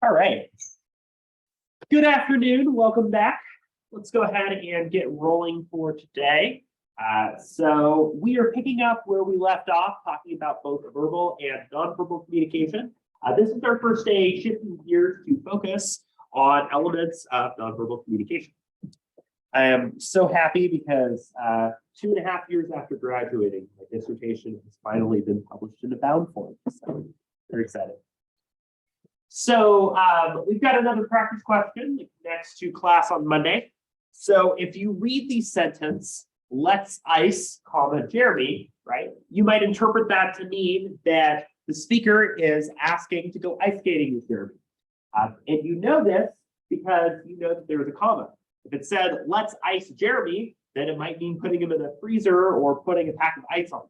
All right. Good afternoon. Welcome back. Let's go ahead and get rolling for today. So we are picking up where we left off, talking about both verbal and nonverbal communication. This is our first day shifting gears to focus on elements of nonverbal communication. I am so happy because 2.5 years after graduating, my dissertation has finally been published in a bound form. So very excited. So we've got another practice question next to class on Monday. So if you read the sentence, let's ice, comma, Jeremy, right? You might interpret that to mean that the speaker is asking to go ice skating with Jeremy. And you know this because you know that there is a comma. If it said, let's ice Jeremy, then it might mean putting him in a freezer or putting a pack of ice on him.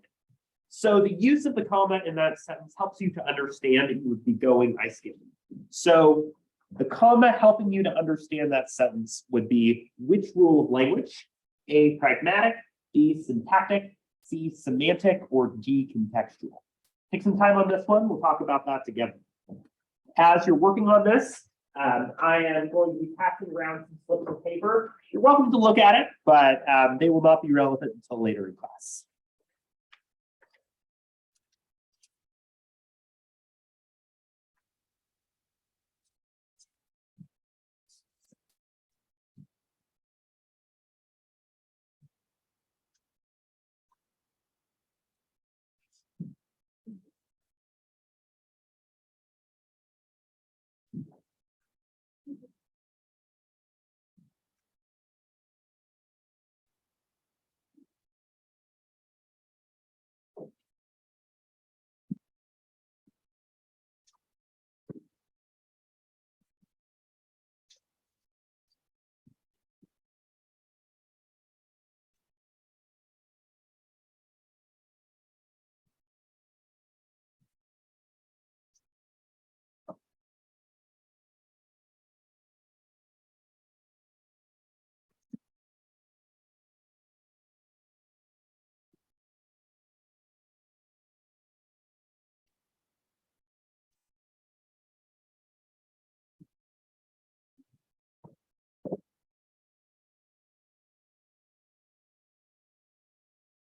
So the use of the comma in that sentence helps you to understand that you would be going ice skating. So the comma helping you to understand that sentence would be which rule of language? A, pragmatic, B, syntactic, C, semantic, or D, contextual. Take some time on this one. We'll talk about that together. As you're working on this, I am going to be passing around some slips of paper. You're welcome to look at it, but they will not be relevant until later in class.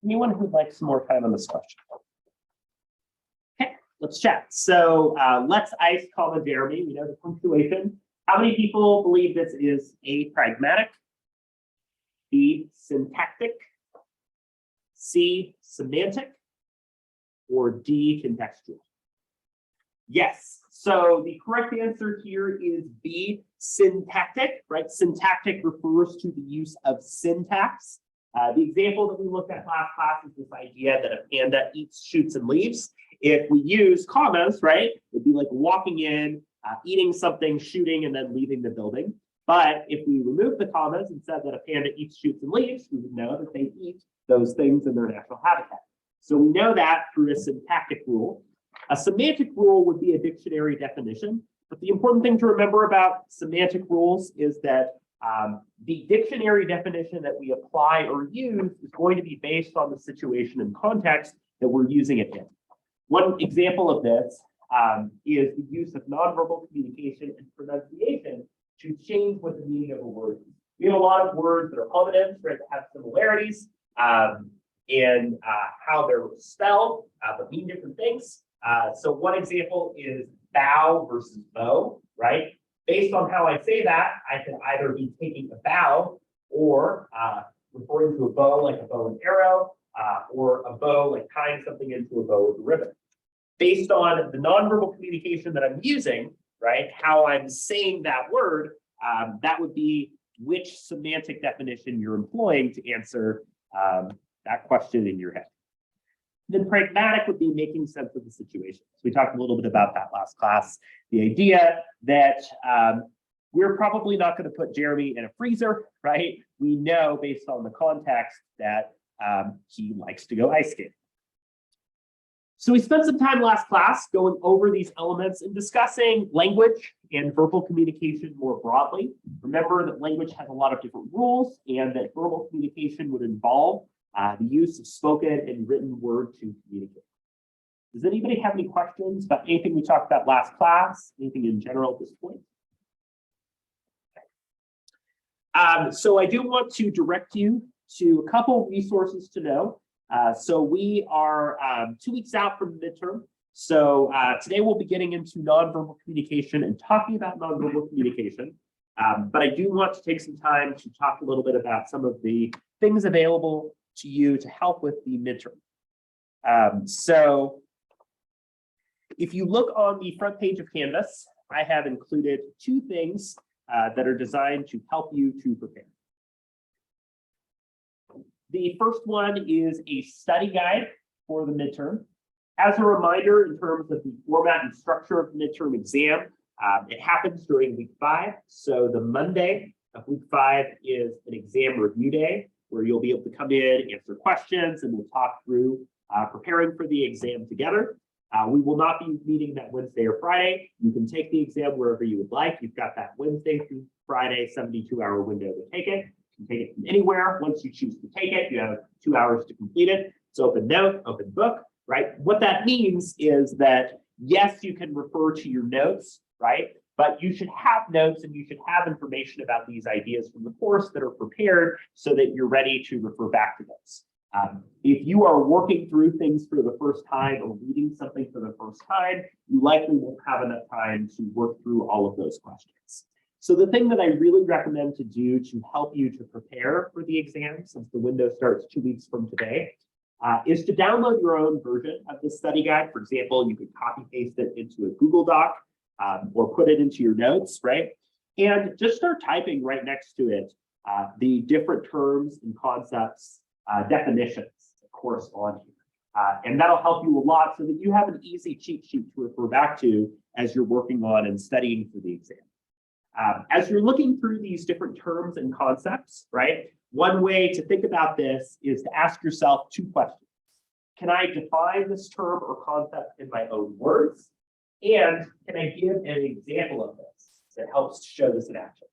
Anyone who'd like some more time on this question? Okay, let's chat. So let's ice, comma, Jeremy. We know the punctuation. How many people believe this is A, pragmatic, B, syntactic, C, semantic, or D, contextual? Yes. So the correct answer here is B, syntactic, right? Syntactic refers to the use of syntax. The example that we looked at last class is this idea that a panda eats shoots and leaves. If we use commas, right, it'd be like walking in, eating something, shooting, and then leaving the building. But if we remove the commas and said that a panda eats shoots and leaves, we would know that they eat those things in their natural habitat. So we know that through a syntactic rule. A semantic rule would be a dictionary definition. But the important thing to remember about semantic rules is that the dictionary definition that we apply or use is going to be based on the situation and context that we're using it in. One example of this is the use of nonverbal communication and pronunciation to change what the meaning of a word is. We have a lot of words that are homonyms, right, that have similarities in how they're spelled, but mean different things. So one example is bow versus bow, right? Based on how I say that, I can either be taking a bow or referring to a bow like a bow and arrow, or a bow like tying something into a bow with a ribbon. Based on the nonverbal communication that I'm using, right, how I'm saying that word, that would be which semantic definition you're employing to answer that question in your head. Then pragmatic would be making sense of the situation. So we talked a little bit about that last class. The idea that we're probably not going to put Jeremy in a freezer, right? We know based on the context that he likes to go ice skating. So we spent some time last class going over these elements and discussing language and verbal communication more broadly. Remember that language has a lot of different rules and that verbal communication would involve the use of spoken and written word to communicate. Does anybody have any questions about anything we talked about last class? Anything in general at this point? So I do want to direct you to a couple resources to know. So we are 2 weeks out from the midterm. So today we'll be getting into nonverbal communication and talking about nonverbal communication. But I do want to take some time to talk a little bit about some of the things available to you to help with the midterm. So if you look on the front page of Canvas, I have included 2 things that are designed to help you to prepare. The first one is a study guide for the midterm. As a reminder, in terms of the format and structure of the midterm exam, it happens during week 5. So the Monday of week 5 is an exam review day where you'll be able to come in, answer questions, and we'll talk through preparing for the exam together. We will not be meeting that Wednesday or Friday. You can take the exam wherever you would like. You've got that Wednesday through Friday 72-hour window to take it. You can take it from anywhere. Once you choose to take it, you have 2 hours to complete it. It's open note, open book, right? What that means is that, yes, you can refer to your notes, right? But you should have notes and you should have information about these ideas from the course that are prepared so that you're ready to refer back to those. If you are working through things for the first time or reading something for the first time, you likely won't have enough time to work through all of those questions. So the thing that I really recommend to do to help you to prepare for the exam, since the window starts 2 weeks from today, is to download your own version of the study guide. For example, you could copy paste it into a Google Doc or put it into your notes, right? And just start typing right next to it the different terms and concepts, definitions that correspond here. And that'll help you a lot so that you have an easy cheat sheet to refer back to as you're working on and studying for the exam. As you're looking through these different terms and concepts, right? One way to think about this is to ask yourself 2 questions. Can I define this term or concept in my own words? And can I give an example of this that helps to show this in action?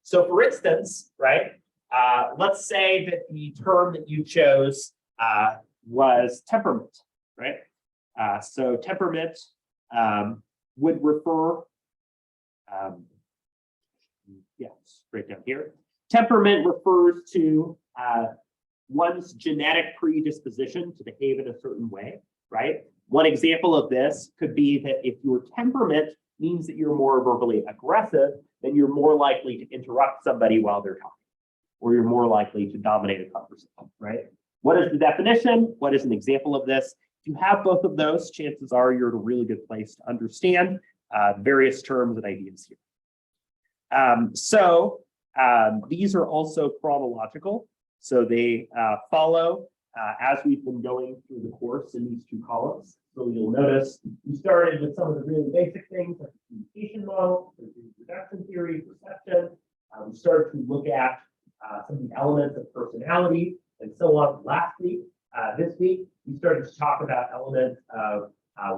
So for instance, right, let's say that the term that you chose was temperament, right? So temperament would refer, right down here. Temperament refers to one's genetic predisposition to behave in a certain way, right? One example of this could be that if your temperament means that you're more verbally aggressive, then you're more likely to interrupt somebody while they're talking, or you're more likely to dominate a conversation, right? What is the definition? What is an example of this? If you have both of those, chances are you're at a really good place to understand various terms and ideas here. These are also chronological. So they follow as we've been going through the course in these 2 columns. So you'll notice we started with some of the really basic things like the communication model, reduction theory, perception. We started to look at some of the elements of personality and so on last week. This week, we started to talk about elements of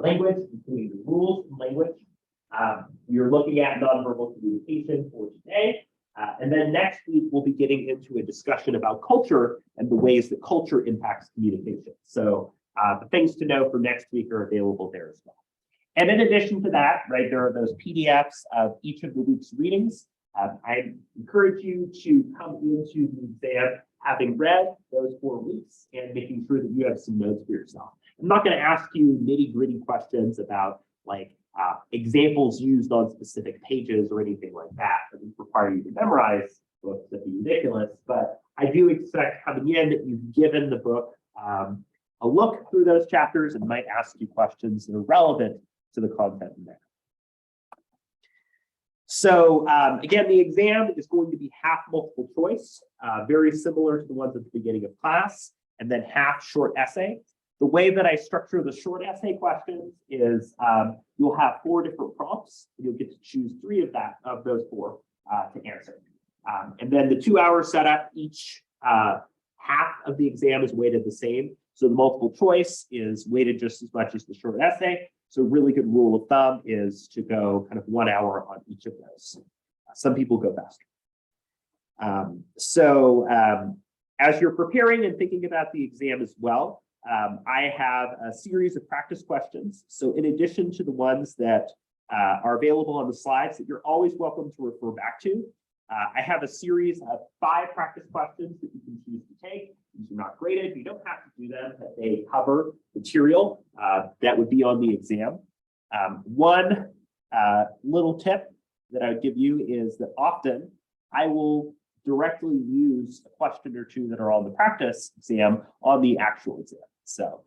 language, including the rules in language. We are looking at nonverbal communication for today. And then next week, we'll be getting into a discussion about culture and the ways that culture impacts communication. So the things to know for next week are available there as well. And in addition to that, right, there are those PDFs of each of the week's readings. I encourage you to come into the exam having read those 4 weeks and making sure that you have some notes for yourself. I'm not going to ask you nitty-gritty questions about like examples used on specific pages or anything like that that would require you to memorize books. That'd be ridiculous. But I do expect coming in that you've given the book a look through those chapters and might ask you questions that are relevant to the content in there. So again, the exam is going to be half multiple choice, very similar to the ones at the beginning of class, and then half short essay. The way that I structure the short essay questions is you'll have 4 different prompts. And you'll get to choose 3 of those 4 to answer. And then the 2-hour setup, each half of the exam is weighted the same. So the multiple choice is weighted just as much as the short essay. So a really good rule of thumb is to go kind of 1 hour on each of those. Some people go faster. As you're preparing and thinking about the exam as well, I have a series of practice questions. So in addition to the ones that are available on the slides that you're always welcome to refer back to, I have a series of 5 practice questions that you can choose to take. These are not graded. You don't have to do them, but they cover material that would be on the exam. One little tip that I would give you is that often I will directly use a question or two that are on the practice exam on the actual exam. So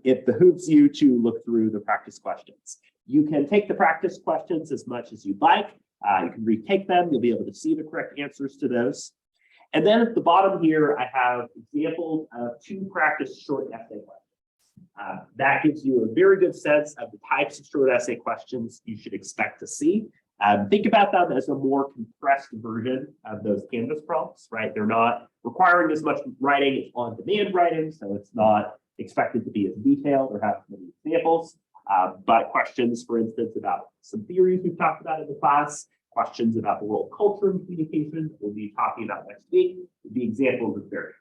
it behooves you to look through the practice questions. You can take the practice questions as much as you'd like. You can retake them. You'll be able to see the correct answers to those. And then at the bottom here, I have examples of 2 practice short essay questions. That gives you a very good sense of the types of short essay questions you should expect to see. Think about them as a more compressed version of those Canvas prompts, right? They're not requiring as much writing. It's on-demand writing, so it's not expected to be as detailed or have many examples. But questions, for instance, about some theories we've talked about in the class, questions about the role of culture and communication that we'll be talking about next week, would be examples of various.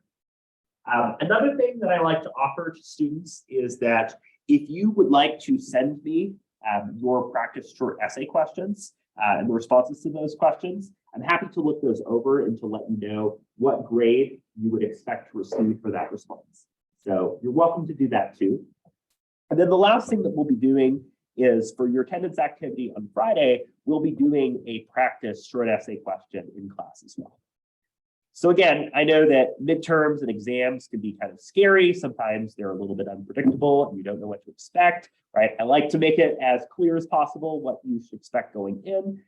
Another thing that I like to offer to students is that if you would like to send me your practice short essay questions and the responses to those questions, I'm happy to look those over and to let you know what grade you would expect to receive for that response. So you're welcome to do that too. And then the last thing that we'll be doing is for your attendance activity on Friday, we'll be doing a practice short essay question in class as well. So again, I know that midterms and exams can be kind of scary. Sometimes they're a little bit unpredictable and you don't know what to expect, right? I like to make it as clear as possible what you should expect going in.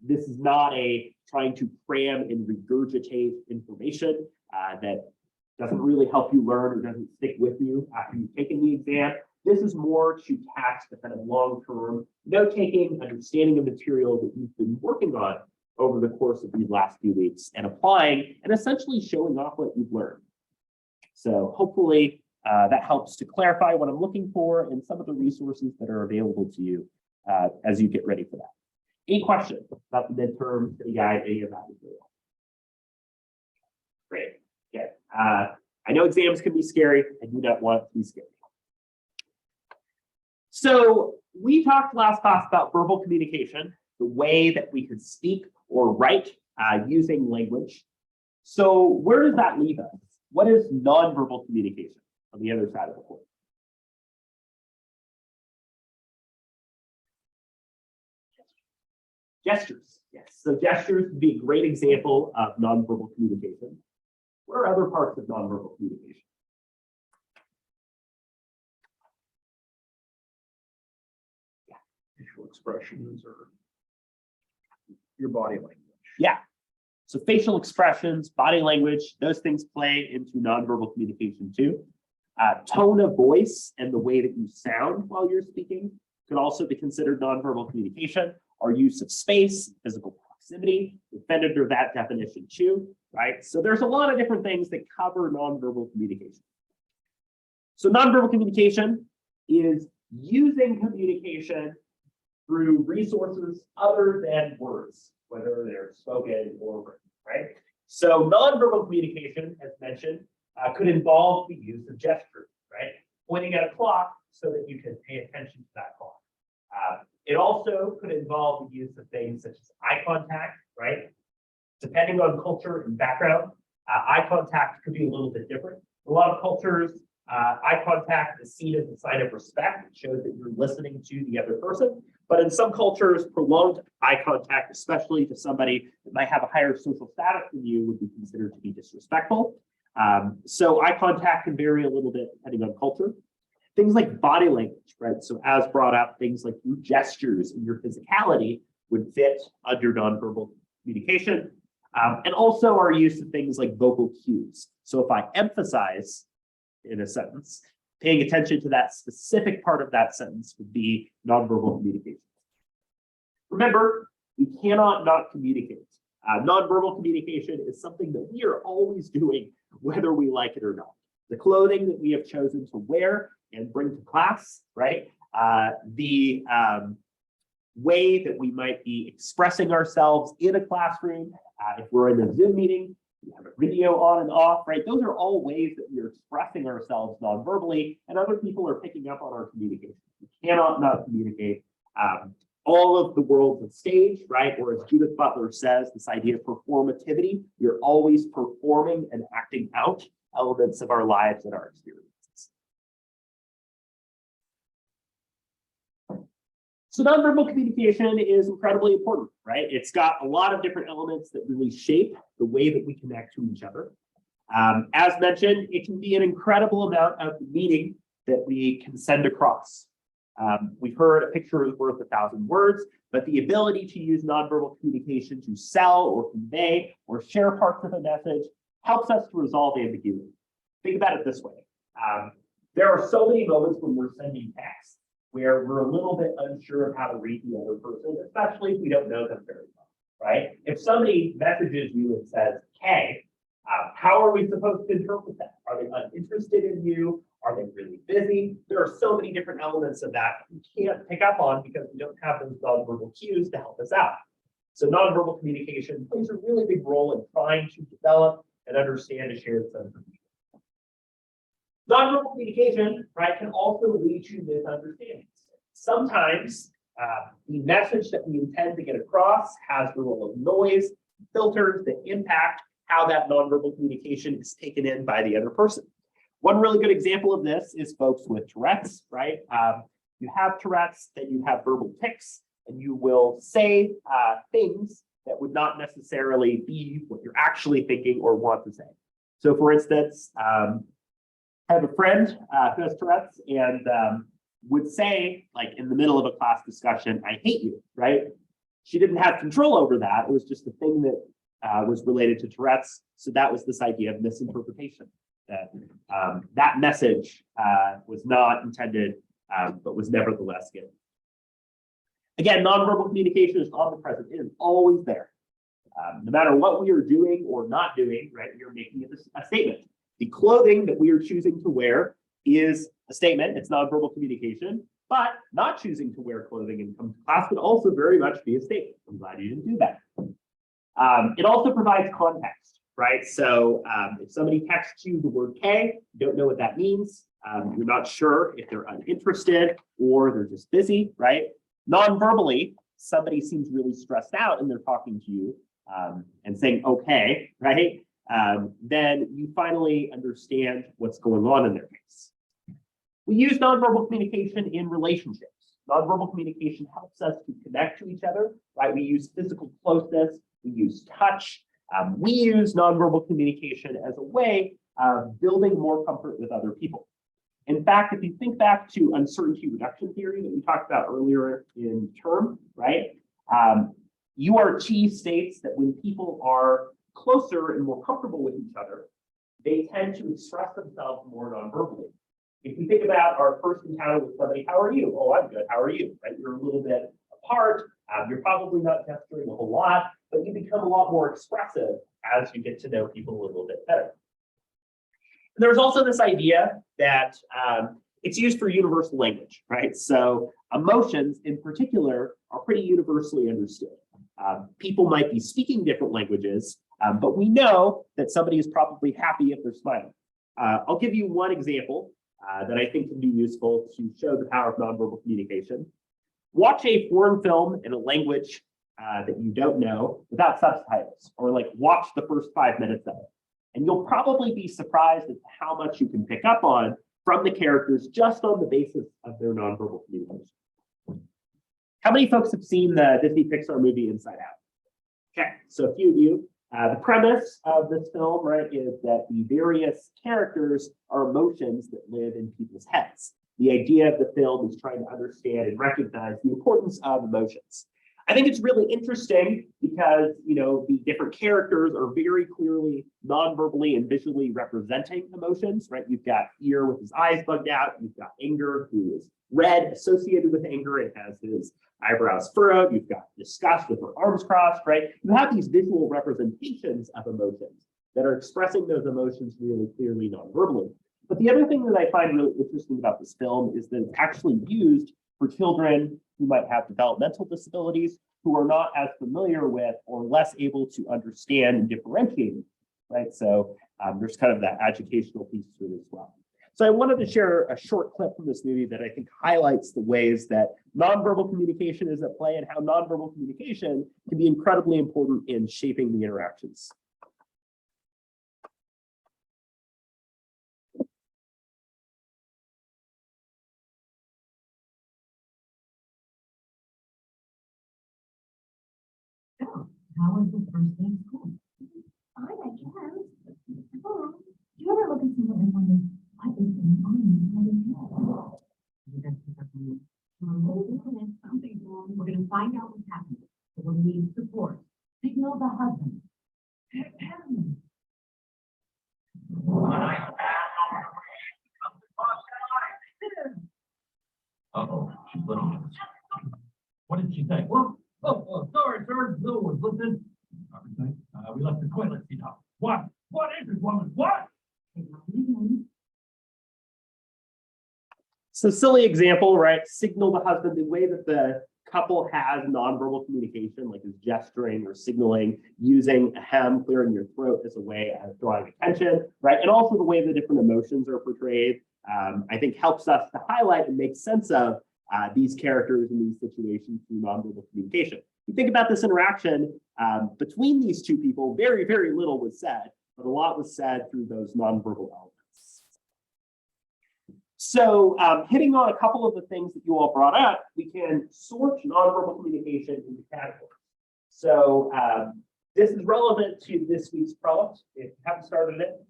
This is not a trying to cram and regurgitate information that doesn't really help you learn or doesn't stick with you after you've taken the exam. This is more to catch the kind of long-term note-taking, understanding of material that you've been working on over the course of these last few weeks and applying and essentially showing off what you've learned. So hopefully that helps to clarify what I'm looking for and some of the resources that are available to you as you get ready for that. Any questions about the midterm study guide, any of that material? Great. Okay. I know exams can be scary. I do not want it to be scary. So we talked last class about verbal communication, the way that we could speak or write using language. So where does that leave us? What is nonverbal communication on the other side of the coin? Gestures. Yes. So gestures would be a great example of nonverbal communication. What are other parts of nonverbal communication? Facial expressions or your body language. Yeah. So facial expressions, body language, those things play into nonverbal communication too. Tone of voice and the way that you sound while you're speaking could also be considered nonverbal communication. Our use of space, physical proximity, fit under that definition too, right? So there's a lot of different things that cover nonverbal communication. So nonverbal communication is using communication through resources other than words, whether they're spoken or written, right? So nonverbal communication, as mentioned, could involve the use of gestures, right? Pointing at a clock so that you can pay attention to that clock. It also could involve the use of things such as eye contact, right? Depending on culture and background, eye contact could be a little bit different. A lot of cultures, eye contact is seen as a sign of respect. It shows that you're listening to the other person. But in some cultures, prolonged eye contact, especially to somebody that might have a higher social status than you, would be considered to be disrespectful. So eye contact can vary a little bit depending on culture. Things like body language, right? So as brought up, things like your gestures and your physicality would fit under nonverbal communication. And also our use of things like vocal cues. So if I emphasize in a sentence, paying attention to that specific part of that sentence would be nonverbal communication. Remember, we cannot not communicate. Nonverbal communication is something that we are always doing, whether we like it or not. The clothing that we have chosen to wear and bring to class, right? The way that we might be expressing ourselves in a classroom, if we're in a Zoom meeting, We have a video on and off, right? Those are all ways that we are expressing ourselves non-verbally, and other people are picking up on our communication. We cannot not communicate. All of the world's a stage, right? Or as Judith Butler says, this idea of performativity, we're always performing and acting out elements of our lives and our experiences. So nonverbal communication is incredibly important, right? It's got a lot of different elements that really shape the way that we connect to each other. As mentioned, it can be an incredible amount of meaning that we can send across. We've heard a picture is worth 1,000 words, but the ability to use nonverbal communication to sell or convey or share parts of a message helps us to resolve ambiguity. Think about it this way. There are so many moments when we're sending text where we're a little bit unsure of how to read the other person, especially if we don't know them very well, right? If somebody messages you and says, "Hey," how are we supposed to interpret that? Are they uninterested in you? Are they really busy? There are so many different elements of that we can't pick up on because we don't have those nonverbal cues to help us out. So nonverbal communication plays a really big role in trying to develop and understand a shared sense of people. Nonverbal communication, right, can also lead to misunderstandings. Sometimes the message that we intend to get across has the role of noise, filters that impact how that nonverbal communication is taken in by the other person. One really good example of this is folks with Tourette's, right? You have Tourette's, then you have verbal tics, and you will say things that would not necessarily be what you're actually thinking or want to say. So for instance, I have a friend who has Tourette's and would say, like in the middle of a class discussion, "I hate you," right? She didn't have control over that. It was just a thing that was related to Tourette's. So that was this idea of misinterpretation. That message was not intended, but was nevertheless given. Again, nonverbal communication is omnipresent. It is always there. No matter what we are doing or not doing, right, we are making a statement. The clothing that we are choosing to wear is a statement. It's nonverbal communication, but not choosing to wear clothing in come to class could also very much be a statement. I'm glad you didn't do that. It also provides context, right? So if somebody texts you the word K, you don't know what that means. You're not sure if they're uninterested or they're just busy, right? Non-verbally, somebody seems really stressed out and they're talking to you and saying, "Okay," right? Then you finally understand what's going on in their case. We use nonverbal communication in relationships. Nonverbal communication helps us to connect to each other, right? We use physical closeness, we use touch. We use nonverbal communication as a way of building more comfort with other people. In fact, if you think back to uncertainty reduction theory that we talked about earlier in term, right? URT states that when people are closer and more comfortable with each other, they tend to express themselves more non-verbally. If you think about our first encounter with somebody, "How are you?" "Oh, I'm good. How are you?" Right? You're a little bit apart. You're probably not gesturing a whole lot, but you become a lot more expressive as you get to know people a little bit better. And there's also this idea that it's used for universal language, right? So emotions in particular are pretty universally understood. People might be speaking different languages, but we know that somebody is probably happy if they're smiling. I'll give you one example that I think can be useful to show the power of nonverbal communication. Watch a foreign film in a language that you don't know without subtitles, or like watch the first 5 minutes of it. And you'll probably be surprised at how much you can pick up on from the characters just on the basis of their nonverbal communication. How many folks have seen the Disney Pixar movie Inside Out? Okay, so a few of you. The premise of this film, right, is that the various characters are emotions that live in people's heads. The idea of the film is trying to understand and recognize the importance of emotions. I think it's really interesting because, you know, the different characters are very clearly non-verbally and visually representing emotions, right? You've got Ear with his eyes bugged out. You've got Anger, who is red associated with anger and has his eyebrows furrowed. You've got Disgust with her arms crossed, right? You have these visual representations of emotions that are expressing those emotions really clearly non-verbally. But the other thing that I find really interesting about this film is that it's actually used for children who might have developmental disabilities, who are not as familiar with or less able to understand and differentiate right? So there's kind of that educational piece to it as well. So I wanted to share a short clip from this movie that I think highlights the ways that nonverbal communication is at play and how nonverbal communication can be incredibly important in shaping the interactions. How was the first day of school? Fine, I guess. Oh, do you ever look at someone and wonder what is going on inside his head? You guys pick up on it. Something's wrong. We're going to find out what's happening. So we'll need support. Signal the husband. Uh-oh, she put on. What did she say? What? Oh, sorry, sir. No one listened. Everything. We left the toilet seat up. What? What is it, woman? What? So silly example, right? Signal the husband, the way that the couple has nonverbal communication, like is gesturing or signaling, using a hem, clearing your throat as a way of drawing attention, right? And also the way the different emotions are portrayed, I think helps us to highlight and make sense of these characters in these situations through nonverbal communication. You think about this interaction between these two people, very, very little was said, but a lot was said through those nonverbal elements. So hitting on a couple of the things that you all brought up, we can sort nonverbal communication into categories. So this is relevant to this week's prompt. If you haven't started it,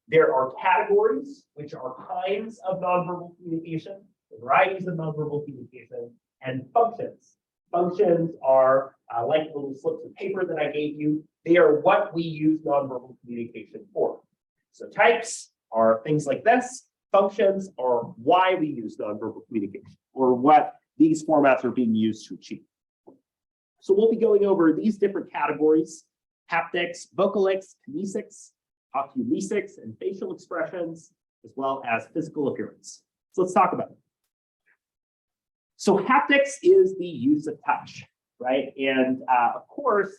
there are categories, which are kinds of nonverbal communication, varieties of nonverbal communication, and functions. Functions are like the little slips of paper that I gave you. They are what we use nonverbal communication for. So types are things like this. Functions are why we use nonverbal communication, or what these formats are being used to achieve. So we'll be going over these different categories: haptics, vocalics, kinesics, oculesics, and facial expressions, as well as physical appearance. So let's talk about it. So haptics is the use of touch, right? And of course,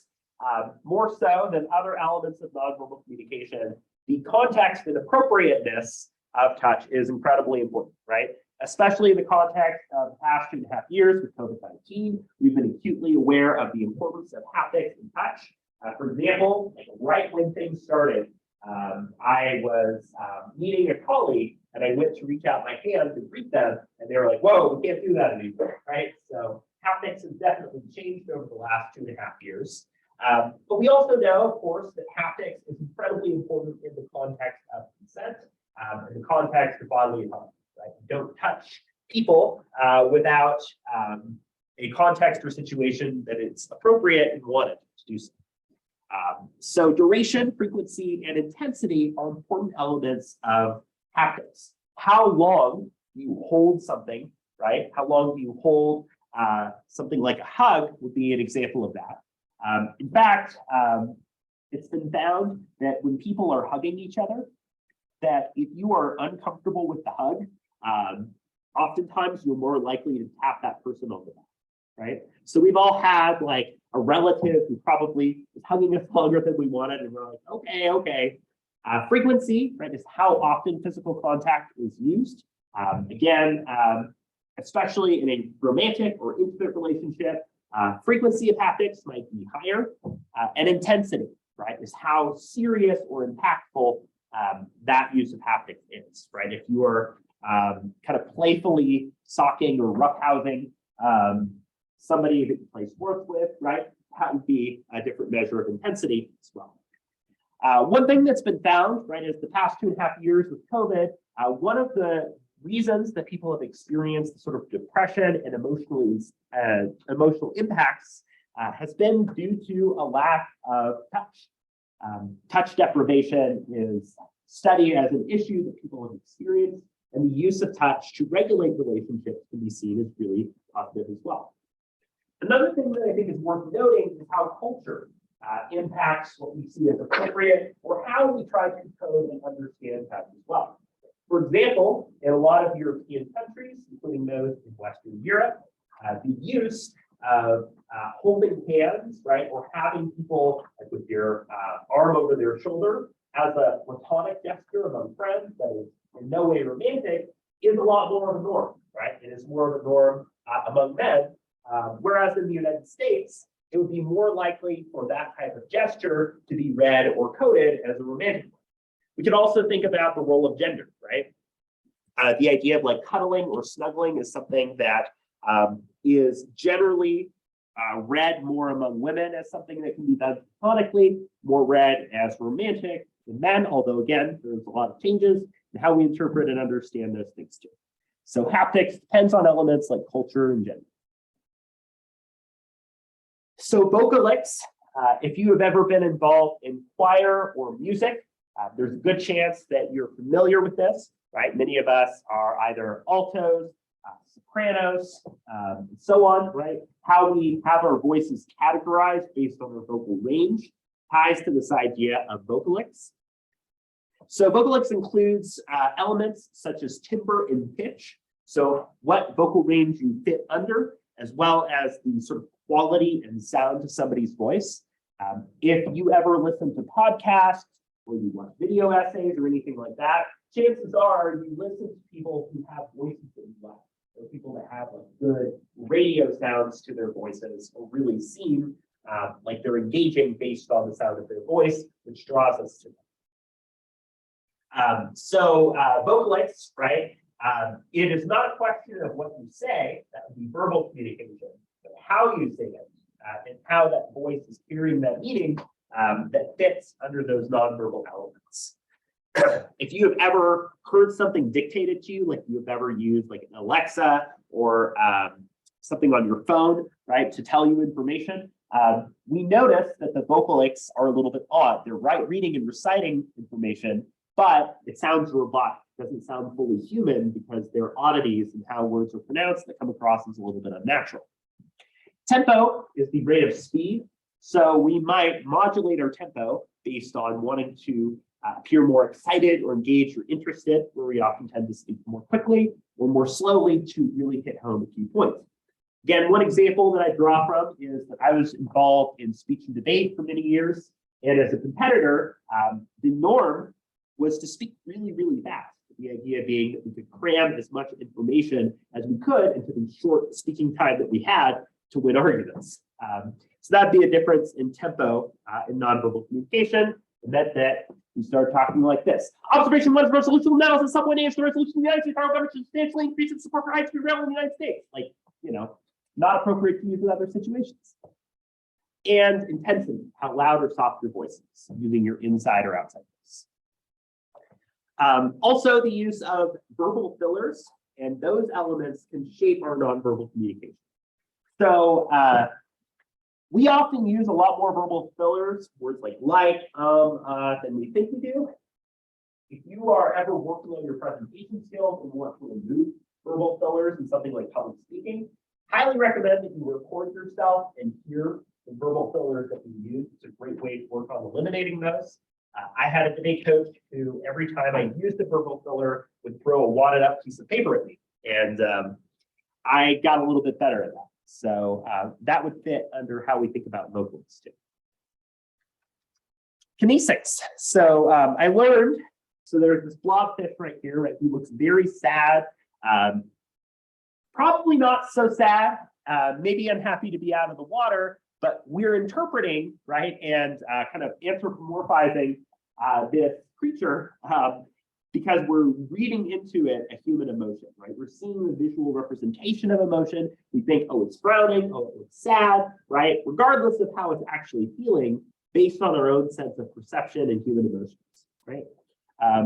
more so than other elements of nonverbal communication, the context and appropriateness of touch is incredibly important, right? Especially in the context of the past 2.5 years with COVID-19, we've been acutely aware of the importance of haptics and touch. For example, right when things started, I was meeting a colleague and I went to reach out my hand to greet them, and they were like, whoa, we can't do that anymore, right? So haptics has definitely changed over the last 2.5 years. But we also know, of course, that haptics is incredibly important in the context of consent, in the context of bodily autonomy, right? You don't touch people without a context or situation that it's appropriate and wanted to do so. So duration, frequency, and intensity are important elements of haptics. How long do you hold something, right? How long do you hold something like a hug would be an example of that. In fact, it's been found that when people are hugging each other, that if you are uncomfortable with the hug, oftentimes you're more likely to tap that person on the back, right? So we've all had like a relative who probably is hugging us longer than we wanted, and we're like, okay. Frequency, right, is how often physical contact is used. Again, especially in a romantic or intimate relationship, frequency of haptics might be higher, and intensity, right, is how serious or impactful that use of haptics is, right? If you are kind of playfully socking or roughhousing somebody that you play sports with, right, that would be a different measure of intensity as well. One thing that's been found, right, is the past 2.5 years with COVID, one of the reasons that people have experienced sort of depression and emotional impacts has been due to a lack of touch. Touch deprivation is studied as an issue that people have experienced, and the use of touch to regulate relationships can be seen as really positive as well. Another thing that I think is worth noting is how culture impacts what we see as appropriate, or how we try to code and understand touch as well. For example, in a lot of European countries, including those in Western Europe, the use of holding hands, right, or having people like with your arm over their shoulder as a platonic gesture among friends that is in no way romantic is a lot more of a norm, right? It is more of a norm among men, whereas in the United States, it would be more likely for that type of gesture to be read or coded as a romantic one. We can also think about the role of gender, right? The idea of like cuddling or snuggling is something that is generally read more among women as something that can be done platonically, more read as romantic than men, although again, there's a lot of changes in how we interpret and understand those things too. So haptics depends on elements like culture and gender. So vocalics, if you have ever been involved in choir or music, there's a good chance that you're familiar with this, right? Many of us are either altos, sopranos, and so on, right? How we have our voices categorized based on our vocal range ties to this idea of vocalics. So vocalics includes elements such as timbre and pitch. So what vocal range you fit under, as well as the sort of quality and sound to somebody's voice. If you ever listen to podcasts or you watch video essays or anything like that, chances are you listen to people who have voices that you like, or people that have like good radio sounds to their voices, or really seem like they're engaging based on the sound of their voice, which draws us to them. Vocalics, right? It is not a question of what you say, that would be verbal communication, but how you say it and how that voice is carrying that meaning that fits under those nonverbal elements. If you have ever heard something dictated to you, like you have ever used like an Alexa or something on your phone, right, to tell you information, we notice that the vocalics are a little bit odd. They're reading and reciting information, but it sounds robotic. It doesn't sound fully human because there are oddities in how words are pronounced that come across as a little bit unnatural. Tempo is the rate of speed. So we might modulate our tempo based on wanting to appear more excited or engaged or interested, where we often tend to speak more quickly or more slowly to really hit home a key points. Again, one example that I draw from is that I was involved in speech and debate for many years. And as a competitor, the norm was to speak really, really fast. The idea being that we could cram as much information as we could into the short speaking time that we had to win arguments. So that'd be a difference in tempo in nonverbal communication. It meant that we started talking like this. Observation 1 is resolution analysis. Subway names the resolution of the United States federal government should substantially increase its support for high-speed rail in the United States. Like, you know, not appropriate to use in other situations. And intensity, how loud or soft your voice is, using your inside or outside voice. Also, the use of verbal fillers, and those elements can shape our nonverbal communication. So we often use a lot more verbal fillers, words like than we think we do. If you are ever working on your presentation skills and want to remove verbal fillers in something like public speaking, highly recommend that you record yourself and hear the verbal fillers that you use. It's a great way to work on eliminating those. I had a debate coach who, every time I used a verbal filler, would throw a wadded up piece of paper at me. And I got a little bit better at that. So that would fit under how we think about vocals too. Kinesics. So I learned, so there's this blobfish right here, right? He looks very sad. Probably not so sad, maybe unhappy to be out of the water, but we're interpreting, right, and kind of anthropomorphizing this creature because we're reading into it a human emotion, right? We're seeing the visual representation of emotion. We think, oh, it's frowning, oh, it's sad, right? Regardless of how it's actually feeling, based on our own sense of perception and human emotions, right?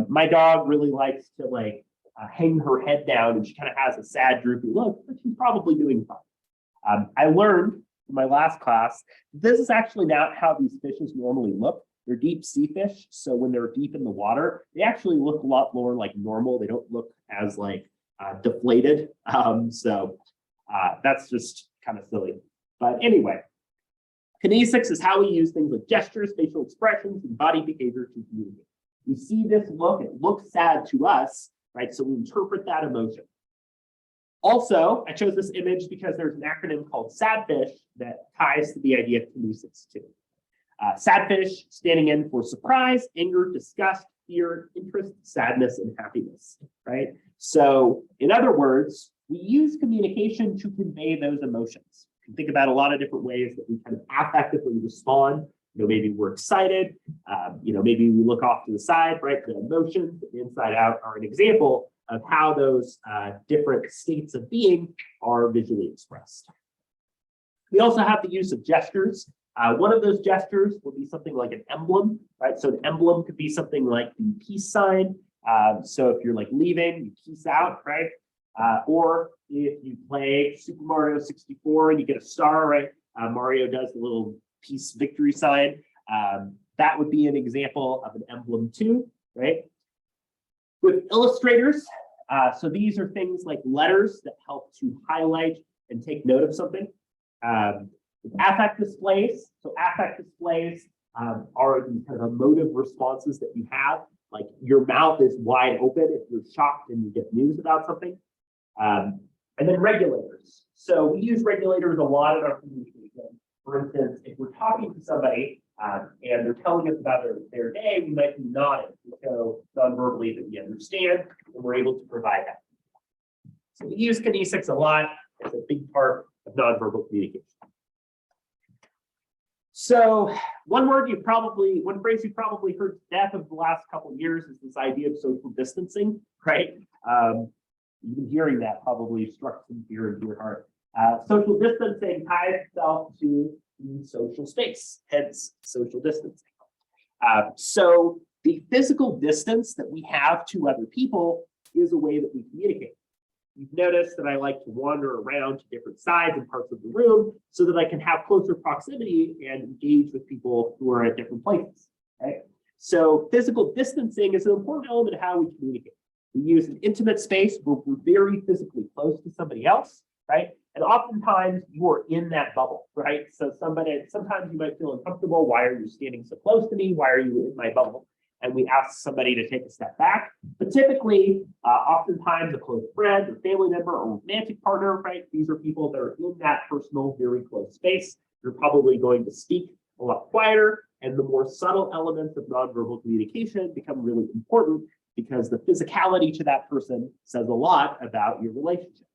My dog really likes to like hang her head down, and she kind of has a sad, droopy look, but she's probably doing fine. I learned in my last class, this is actually not how these fishes normally look. They're deep sea fish, so when they're deep in the water, they actually look a lot more like normal. They don't look as like deflated. That's just kind of silly. But anyway, kinesics is how we use things like gestures, facial expressions, and body behavior to communicate. We see this look, it looks sad to us, right? So we interpret that emotion. Also, I chose this image because there's an acronym called SADFISH that ties to the idea of kinesics too. SADFISH standing in for surprise, anger, disgust, fear, interest, sadness, and happiness, right? So in other words, we use communication to convey those emotions. You can think about a lot of different ways that we kind of affectively respond. Maybe we're excited, maybe we look off to the side, right? The emotions, the inside out are an example of how those different states of being are visually expressed. We also have the use of gestures. One of those gestures would be something like an emblem, right? So an emblem could be something like the peace sign. So if you're like leaving, you peace out, right? Or if you play Super Mario 64 and you get a star, right? Mario does the little peace victory sign. That would be an example of an emblem too, right? With illustrators, so these are things like letters that help to highlight and take note of something. Affect displays, so affect displays are the kind of emotive responses that you have, like your mouth is wide open if you're shocked and you get news about something. And then regulators. So we use regulators a lot in our communication. For instance, if we're talking to somebody and they're telling us about their day, we might be nodding to show non-verbally that we understand and we're able to provide that. So we use kinesics a lot. It's a big part of nonverbal communication. So one phrase you've probably heard to death of the last couple of years is this idea of social distancing, right? Even hearing that probably struck some fear into your heart. Social distancing ties itself to the social space, hence social distancing. So the physical distance that we have to other people is a way that we communicate. You've noticed that I like to wander around to different sides and parts of the room so that I can have closer proximity and engage with people who are at different places, right? So physical distancing is an important element of how we communicate. We use an intimate space where we're very physically close to somebody else, right? And oftentimes you are in that bubble, right? So sometimes you might feel uncomfortable. Why are you standing so close to me? Why are you in my bubble? And we ask somebody to take a step back. But typically, oftentimes a close friend or family member or romantic partner, right? These are people that are in that personal, very close space. You're probably going to speak a lot quieter, and the more subtle elements of nonverbal communication become really important because the physicality to that person says a lot about your relationship.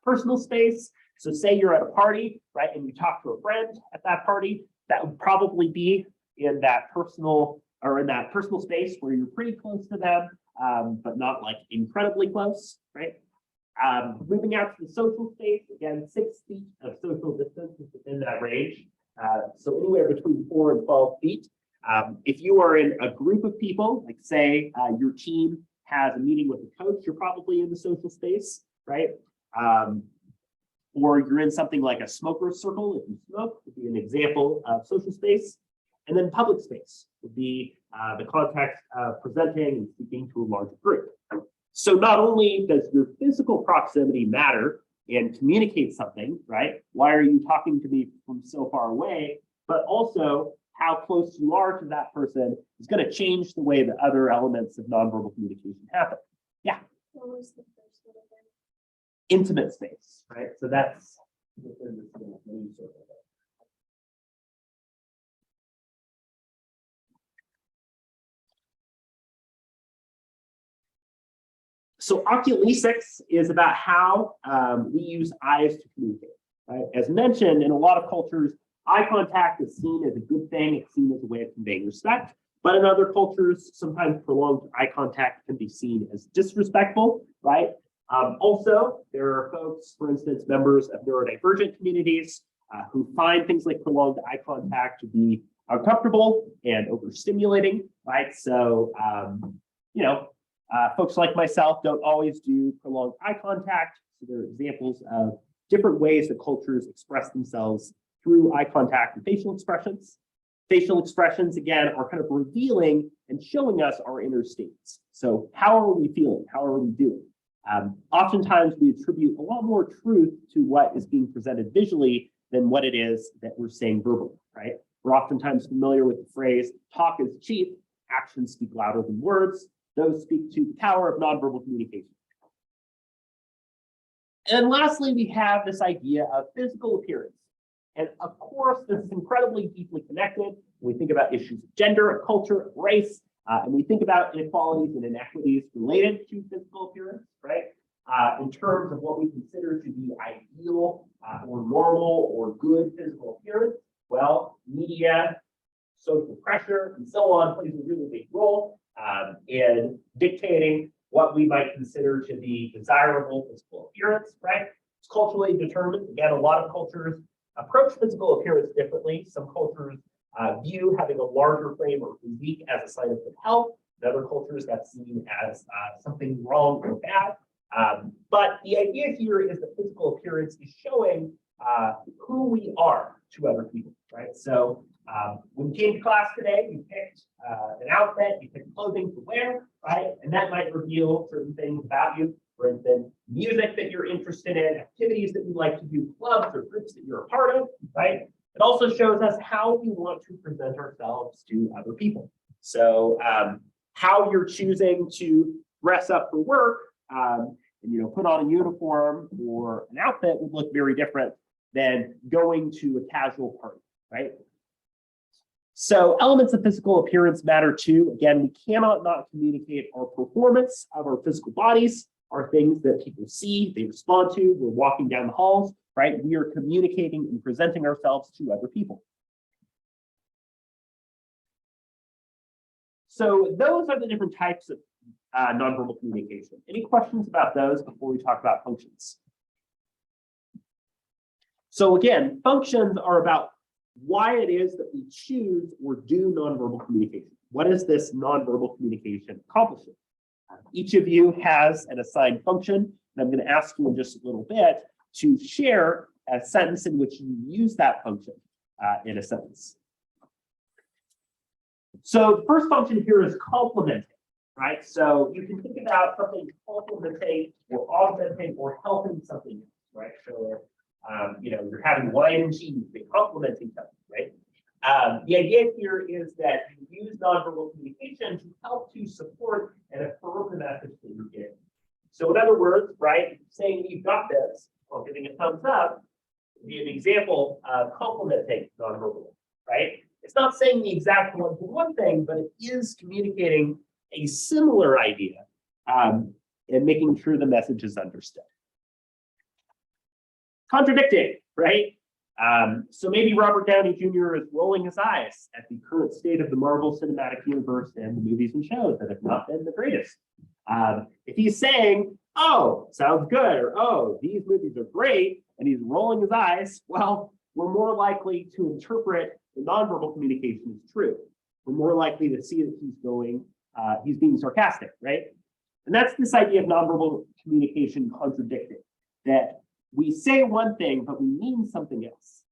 Personal space. So say you're at a party, right? And you talk to a friend at that party, that would probably be in that personal space where you're pretty close to them, but not like incredibly close, right? Moving out to the social space, again, 6 feet of social distance is within that range. So anywhere between 4 and 12 feet. If you are in a group of people, like say your team has a meeting with a coach, you're probably in the social space, right? Or you're in something like a smoker's circle, if you smoke, would be an example of social space. And then public space would be the context of presenting and speaking to a larger group. So not only does your physical proximity matter and communicate something, right? Why are you talking to me from so far away? But also how close you are to that person is going to change the way that other elements of nonverbal communication happen. Yeah. What was the first one again? Intimate space, right? So that's within this little blue circle. So oculesics is about how we use eyes to communicate, right? As mentioned, in a lot of cultures, eye contact is seen as a good thing. It's seen as a way of conveying respect. But in other cultures, sometimes prolonged eye contact can be seen as disrespectful, right? Also, there are folks, for instance, members of neurodivergent communities who find things like prolonged eye contact to be uncomfortable and overstimulating, right? So, folks like myself don't always do prolonged eye contact. So there are examples of different ways that cultures express themselves through eye contact and facial expressions. Facial expressions, again, are kind of revealing and showing us our inner states. So how are we feeling? How are we doing? Oftentimes we attribute a lot more truth to what is being presented visually than what it is that we're saying verbally, right? We're oftentimes familiar with the phrase, talk is cheap, actions speak louder than words. Those speak to the power of nonverbal communication. And then lastly, we have this idea of physical appearance. And of course, this is incredibly deeply connected. When we think about issues of gender, culture, race, and we think about inequalities and inequities related to physical appearance, right? In terms of what we consider to be ideal or normal or good physical appearance, well, media, social pressure, and so on plays a really big role in dictating what we might consider to be desirable physical appearance, right? It's culturally determined. Again, a lot of cultures approach physical appearance differently. Some cultures view having a larger frame or physique as a sign of good health. In other cultures, that's seen as something wrong or bad. But the idea here is that physical appearance is showing who we are to other people, right? So when you came to class today, you picked an outfit, you picked clothing to wear, right? And that might reveal certain things about you. For instance, music that you're interested in, activities that you like to do, clubs or groups that you're a part of, right? It also shows us how we want to present ourselves to other people. So how you're choosing to dress up for work and put on a uniform or an outfit would look very different than going to a casual party, right? So elements of physical appearance matter too. Again, we cannot not communicate our performance of our physical bodies, are things that people see, they respond to. We're walking down the halls, right? We are communicating and presenting ourselves to other people. So those are the different types of nonverbal communication. Any questions about those before we talk about functions? So again, functions are about why it is that we choose or do nonverbal communication. What is this nonverbal communication accomplishing? Each of you has an assigned function, and I'm going to ask you in just a little bit to share a sentence in which you use that function in a sentence. So the first function here is complementing, right? So you can think about something complementing or augmenting or helping something else, right? So you're having wine and cheese, they complement each other, right? The idea here is that you use nonverbal communication to help to support and affirm the message that you're getting. So in other words, right, saying you've got this while giving a thumbs up would be an example of complementing nonverbal, right? It's not saying the exact one-to-one thing, but it is communicating a similar idea and making sure the message is understood. Contradicting, right? So maybe Robert Downey Jr. is rolling his eyes at the current state of the Marvel Cinematic Universe and the movies and shows that have not been the greatest. If he's saying, oh, sounds good, or oh, these movies are great, and he's rolling his eyes, well, we're more likely to interpret the nonverbal communication as true. We're more likely to see that he's being sarcastic, right? And that's this idea of nonverbal communication contradicting, that we say one thing, but we mean something else.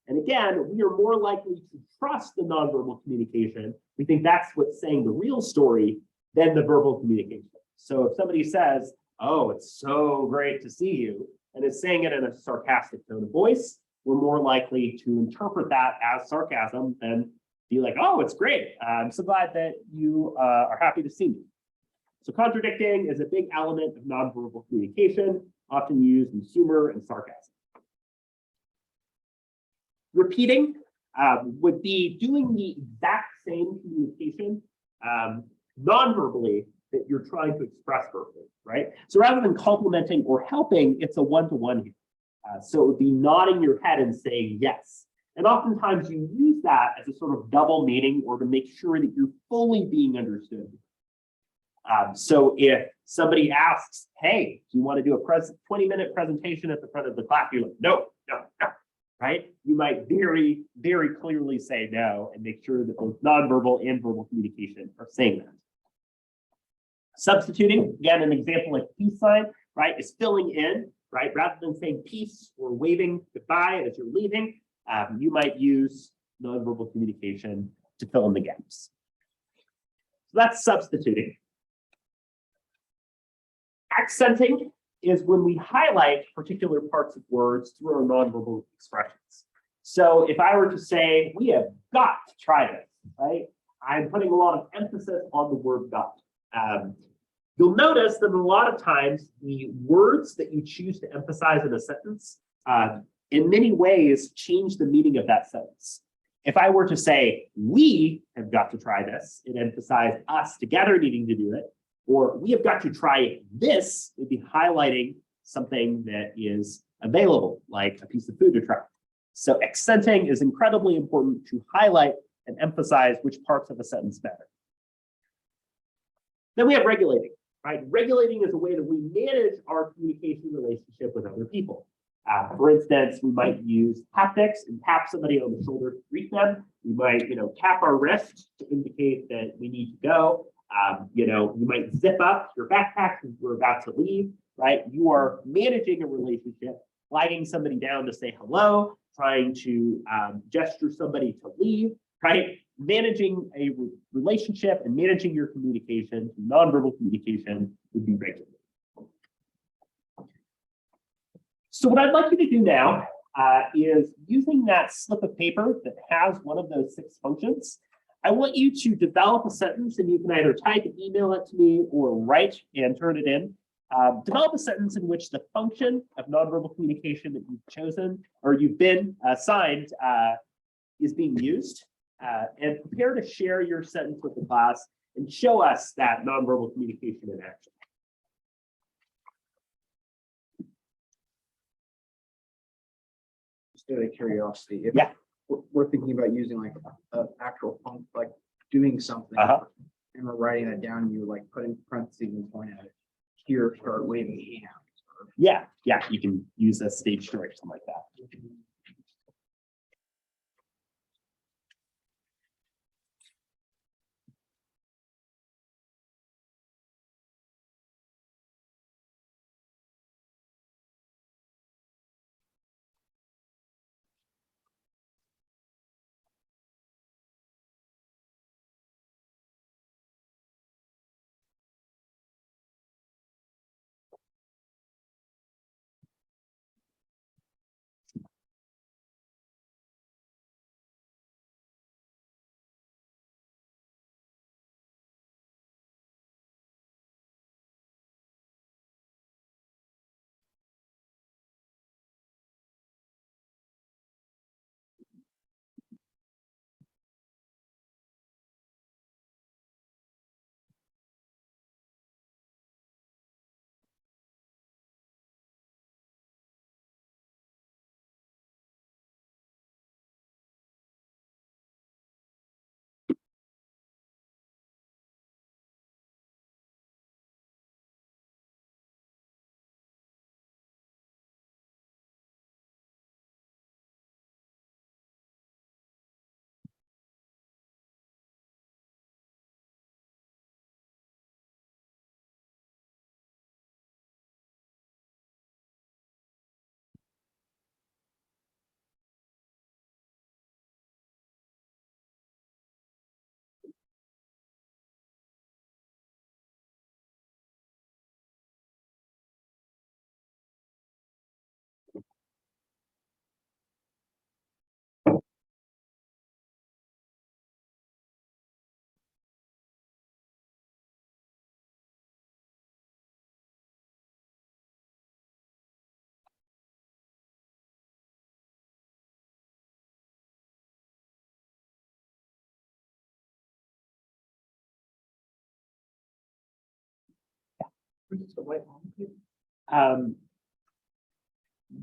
And again, we are more likely to trust the nonverbal communication. We think that's what's saying the real story than the verbal communication. So if somebody says, oh, it's so great to see you, and is saying it in a sarcastic tone of voice, we're more likely to interpret that as sarcasm and be like, oh, it's great. I'm so glad that you are happy to see me. So contradicting is a big element of nonverbal communication, often used in humor and sarcasm. Repeating would be doing the exact same communication non-verbally that you're trying to express verbally, right? So rather than complimenting or helping, it's a one-to-one here. So it would be nodding your head and saying yes. And oftentimes you use that as a sort of double meaning or to make sure that you're fully being understood. So if somebody asks, hey, do you want to do a 20-minute presentation at the front of the class? You're like, no, right? You might very, very clearly say no and make sure that both nonverbal and verbal communication are saying that. Substituting, again, an example like peace sign, right, is filling in, right? Rather than saying peace or waving goodbye as you're leaving, you might use nonverbal communication to fill in the gaps. So that's substituting. Accenting is when we highlight particular parts of words through our nonverbal expressions. So if I were to say, we have got to try this, right? I'm putting a lot of emphasis on the word got. You'll notice that a lot of times the words that you choose to emphasize in a sentence, in many ways, change the meaning of that sentence. If I were to say, we have got to try this, it emphasized us together needing to do it, or we have got to try this, it'd be highlighting something that is available, like a piece of food to try. So accenting is incredibly important to highlight and emphasize which parts of a sentence matter. Then we have regulating, right? Regulating is a way that we manage our communication relationship with other people. For instance, we might use haptics and tap somebody on the shoulder to greet them. We might, tap our wrist to indicate that we need to go. You might zip up your backpack because we're about to leave, right? You are managing a relationship, flagging somebody down to say hello, trying to gesture somebody to leave, right? Managing a relationship and managing your communication, nonverbal communication would be regulated. So what I'd like you to do now is using that slip of paper that has one of those 6 functions, I want you to develop a sentence, and you can either type and email it to me or write and turn it in. Develop a sentence in which the function of nonverbal communication that you've chosen or you've been assigned is being used, and prepare to share your sentence with the class and show us that nonverbal communication in action. Just out of curiosity, if Yeah. we're thinking about using like an actual function, like doing something, and we're writing it down, you like put in parentheses and point at it. Here, start waving hands. Yeah, you can use a stage story or something like that.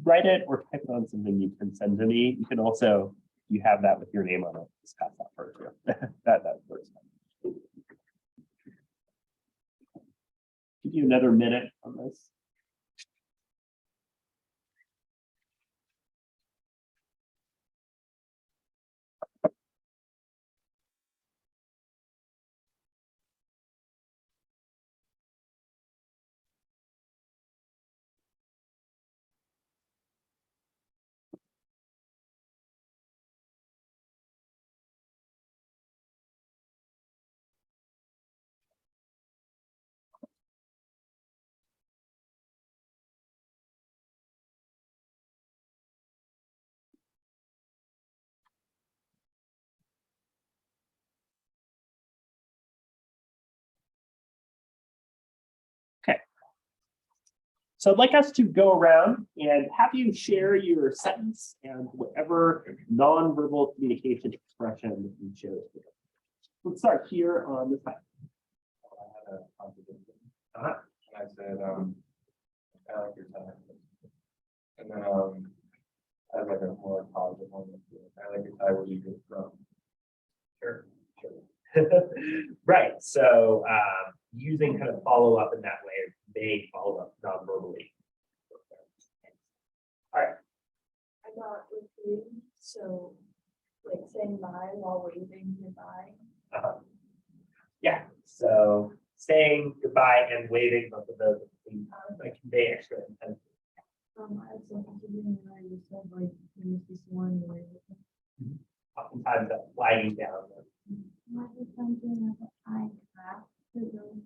Write it or type it on something you can send to me. You can also, you have that with your name on it, just pass that part too. that works. Give you another minute on this. So I'd like us to go around and have you share your sentence and whatever nonverbal communication expression that you chose. Let's start here on the side. I had a contradiction. Uh-huh. I said, I like your tie. And then, as like a more positive one, I like your tie, where you get from. Sure. Right. So using kind of follow up in that way, they follow up non-verbally. All right. I got repeating, so like saying bye while waving goodbye. Yeah. So saying goodbye and waving, both of those at the same time, like convey extra intent. I was looking to do, and I just said like, you use this one way. Oftentimes that flagging down. What is something that I have to do with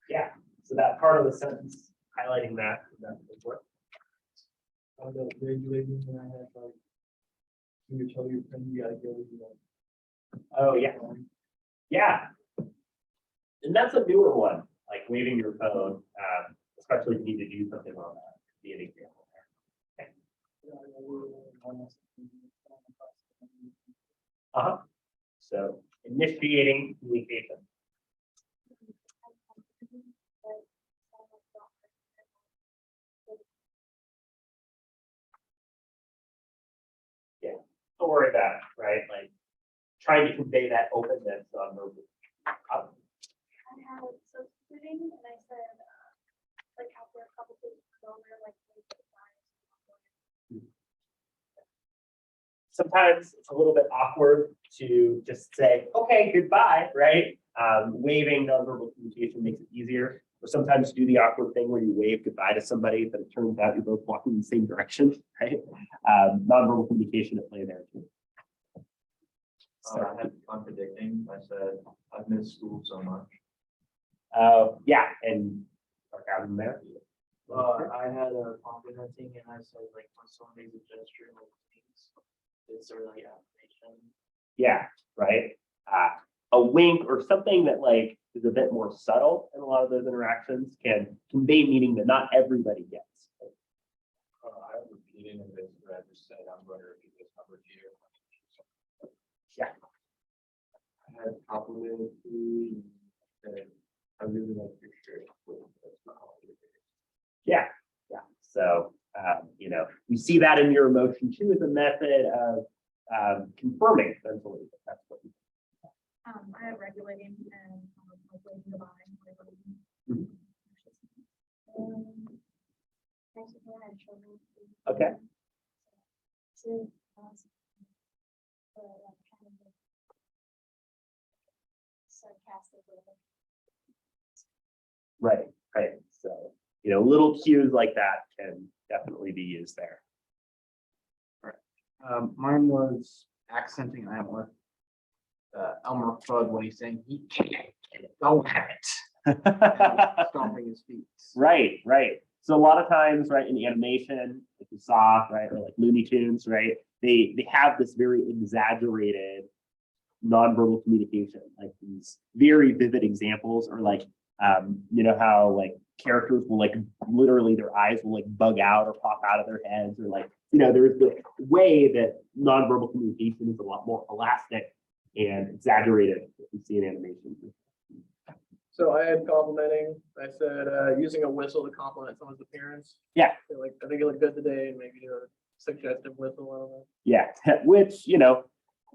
Yeah. So that part of the sentence, highlighting that would work. On the graduating, when I had like, when you tell your friend you gotta go, you know. Oh, yeah. Yeah. And that's a newer one, like waving your phone, especially if you need to do something on that. Be an example there. Uh-huh. So initiating communication. Don't worry about it, right? Like trying to convey that openness on the. I had substituting, and I said, like after a couple days over, like. Sometimes it's a little bit awkward to just say, okay, goodbye, right? Waving nonverbal communication makes it easier. Or sometimes you do the awkward thing where you wave goodbye to somebody, but it turns out you're both walking in the same direction, right? Nonverbal communication at play there too. I had contradicting, I said, I've missed school so much. Yeah, and sarcasm there. I had a complimenting and I said like when someone makes a gesture like things, it's a really affirmation. Yeah, right. A wink or something that like is a bit more subtle in a lot of those interactions can convey meaning that not everybody gets. I was repeating and basically I just said, I'm going to repeat this number to you. Yeah. I had complimented you and said, I really like your shirt. That's not how I do it. Yeah. So, you know, we see that in your emotion too as a method of confirming essentially that that's what you. I have regulating and like waving goodbye. Mhm. Actually, I had children. Okay. So, kind of sarcastic. Right. So, you know, little cues like that can definitely be used there. Mine was accenting. I went with Elmer Fudd when he's saying he can't go at it, stomping his feet. Right. So a lot of times, right, in animation, like you saw, right, or like Looney Tunes, right, they have this very exaggerated nonverbal communication, like these very vivid examples, or like, you know how like characters will like literally their eyes will like bug out or pop out of their heads, or like, you know, there's the way that nonverbal communication is a lot more elastic and exaggerated that we see in animation. So I had complimenting, I said, using a whistle to compliment someone's appearance. Yeah. So, like, I think you look good today, and maybe do a suggestive whistle on it. Yeah, which, you know,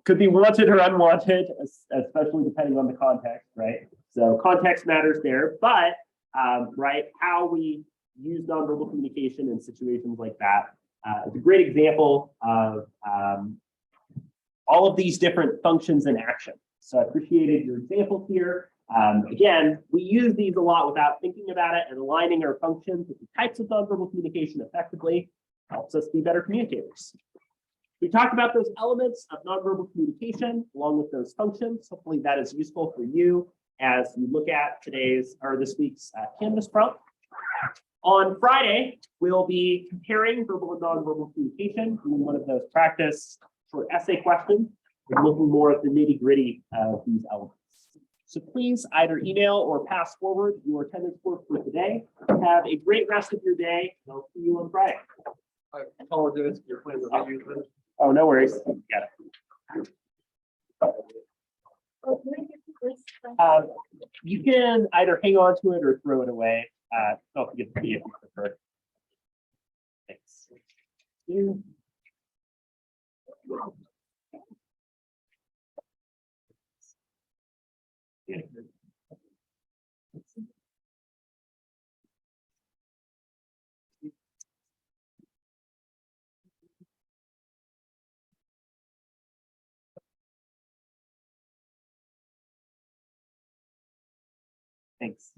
could be wanted or unwanted, especially depending on the context, right? So context matters there, but right, how we use nonverbal communication in situations like that is a great example of all of these different functions in action. So I appreciated your examples here. Again, we use these a lot without thinking about it, and aligning our functions with the types of nonverbal communication effectively helps us be better communicators. We talked about those elements of nonverbal communication along with those functions. Hopefully that is useful for you as you look at today's or this week's Canvas prompt. On Friday, we'll be comparing verbal and nonverbal communication, doing one of those practice short essay questions, and looking more at the nitty-gritty of these elements. So please either email or pass forward your attendance work for today. Have a great rest of your day. And I'll see you on Friday. I apologize, your plan was to use this. Oh, no worries. Got it. Oh, can I get this? You can either hang on to it or throw it away. Don't forget to be if you prefer. Thanks. Yeah. Thanks.